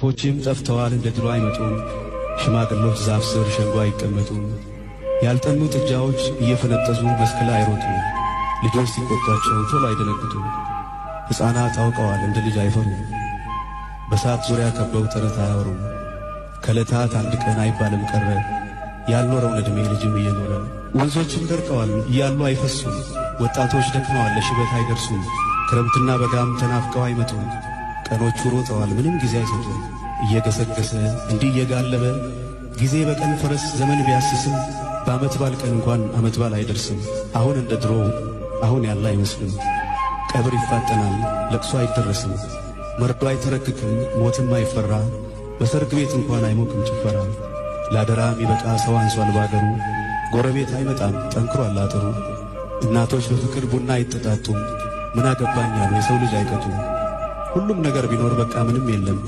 ወፎችም ጠፍተዋል እንደ ድሮ አይመጡም። ሽማግሎች ዛፍ ስር ሸንጎ አይቀመጡም። ያልጠኑ ጥጃዎች እየፈነጠዙ መስክ ላይ አይሮጡም። ልጆች ሲቆጧቸው ቶሎ አይደነግጡም። ሕፃናት አውቀዋል እንደ ልጅ አይፈሩም። በሳት ዙሪያ ከበው ተረት አያወሩም። ከዕለታት አንድ ቀን አይባልም ቀረ ያልኖረውን ዕድሜ ልጅም እየኖረ። ወንዞችም ደርቀዋል እያሉ አይፈሱም። ወጣቶች ደክመዋል ለሽበት አይደርሱም። ክረምትና በጋም ተናፍቀው አይመጡም። ቀኖቹ ሮጠዋል ምንም ጊዜ አይሰጡም። እየገሰገሰ እንዲህ እየጋለበ ጊዜ በቀን ፈረስ ዘመን ቢያስስም በዓመት ባል ቀን እንኳን ዓመት ባል አይደርስም። አሁን እንደ ድሮ አሁን ያለ አይመስልም። ቀብር ይፋጠናል ለቅሶ አይደረስም። መርዶ አይተረክክም ሞትም አይፈራ። በሰርግ ቤት እንኳን አይሞቅም ጭፈራ። ላደራ የሚበቃ ሰው አንሷል ባገሩ። ጎረቤት አይመጣም ጠንክሯል አጥሩ። እናቶች በፍቅር ቡና አይጠጣጡም። ምን አገባኝ ያሉ የሰው ልጅ አይቀጡም። ሁሉም ነገር ቢኖር በቃ ምንም የለም።